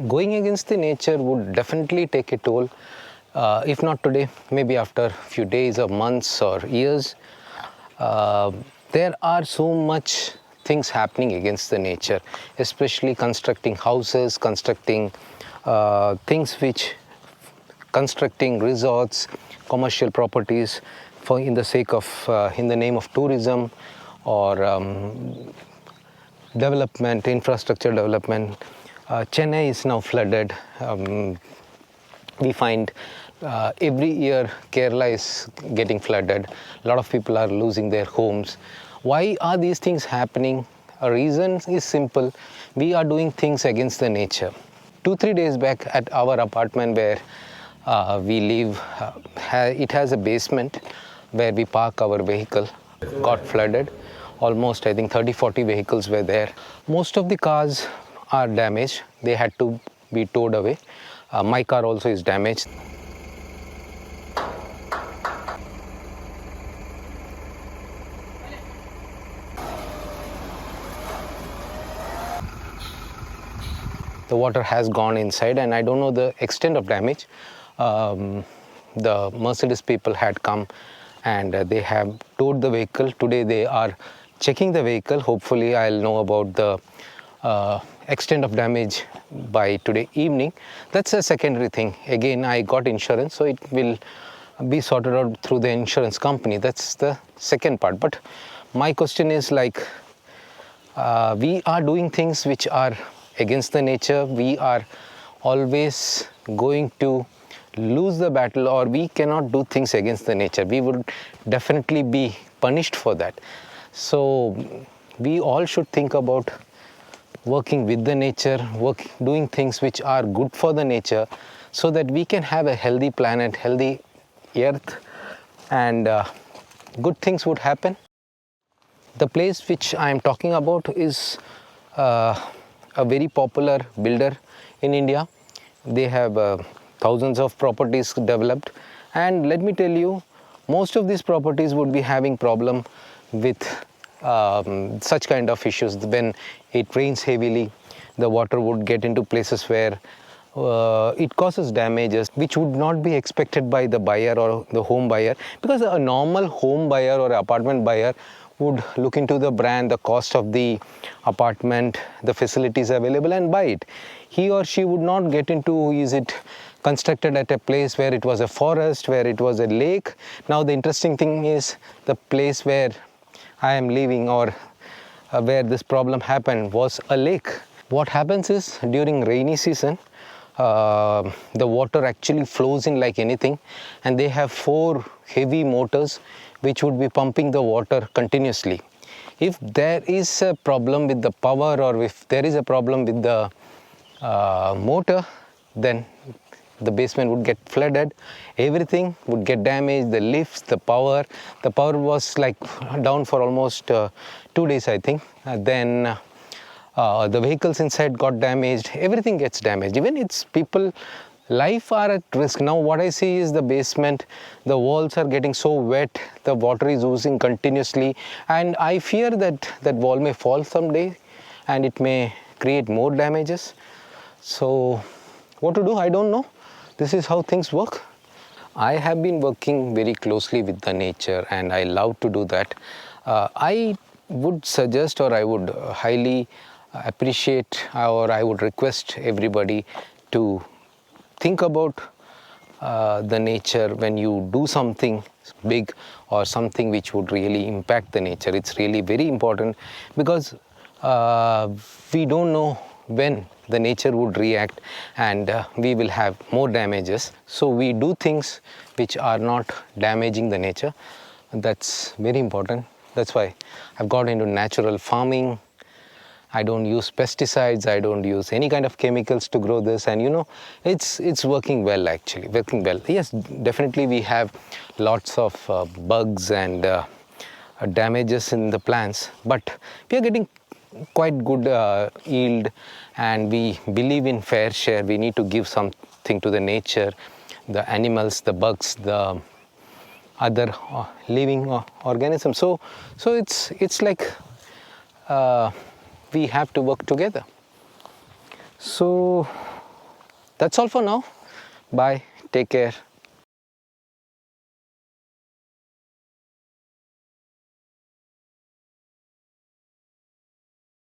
Going against the nature would definitely take a toll. If not today, maybe after a few days or months or years. Uh, there are so much things happening against the nature, especially constructing houses, constructing things which constructing resorts, commercial properties for in the sake of in the name of tourism or development, infrastructure development. Chennai is now flooded. We find every year Kerala is getting flooded. A lot of people are losing their homes. Why are these things happening? A reason is simple. We are doing things against the nature. 2-3 days back at our apartment where we live, it has a basement where we park our vehicle, got flooded. Almost, I think, 30-40 vehicles were there. Most of the cars are damaged. They had to be towed away. My car also is damaged. The water has gone inside, and I don't know the extent of damage. The Mercedes people had come and they have towed the vehicle. Today they are checking the vehicle. Hopefully I'll know about the extent of damage by today evening. That's a secondary thing. Again, I got insurance, so it will be sorted out through the insurance company. That's the second part. But my question is like, we are doing things which are against the nature. We are always going to lose the battle, or we cannot do things against the nature. We would definitely be punished for that. So we all should think about working with the nature, doing things which are good for the nature, so that we can have a healthy planet, healthy earth, and good things would happen. The place which I am talking about is a very popular builder in India. They have thousands of properties developed, and let me tell you, most of these properties would be having problem with such kind of issues. When it rains heavily, the water would get into places where it causes damages which would not be expected by the buyer or the home buyer, because a normal home buyer or apartment buyer would look into the brand, the cost of the apartment, the facilities available, and buy it. He or she would not get into, is it constructed at a place where it was a forest, where it was a lake. Now the interesting thing is, the place where I am living, or where this problem happened, was a lake. What happens is, during rainy season, the water actually flows in like anything, and they have 4 heavy motors which would be pumping the water continuously. If there is a problem with the power, or if there is a problem with the motor, then the basement would get flooded, everything would get damaged, the lifts, the power was like down for almost 2 days, I think. Then the vehicles inside got damaged, everything gets damaged, even its people life are at risk. Now what I see is the basement, the walls are getting so wet, the water is oozing continuously, and I fear that that wall may fall someday and it may create more damages. So what to do, I don't know. This is how things work. I have been working very closely with the nature, and I love to do that. I would suggest, or I would highly appreciate, or I would request everybody to think about the nature when you do something big or something which would really impact the nature. It's really very important, because we don't know when the nature would react, and we will have more damages. So we do things which are not damaging the nature. That's very important. That's why I've got into natural farming. I don't use pesticides, I don't use any kind of chemicals to grow this, and you know, it's working well, actually, working well. Yes, definitely we have lots of bugs and damages in the plants, but we are getting quite good yield, and we believe in fair share. We need to give something to the nature, the animals, the bugs, the other living organisms. So it's like we have to work together. So that's all for now. Bye, take care.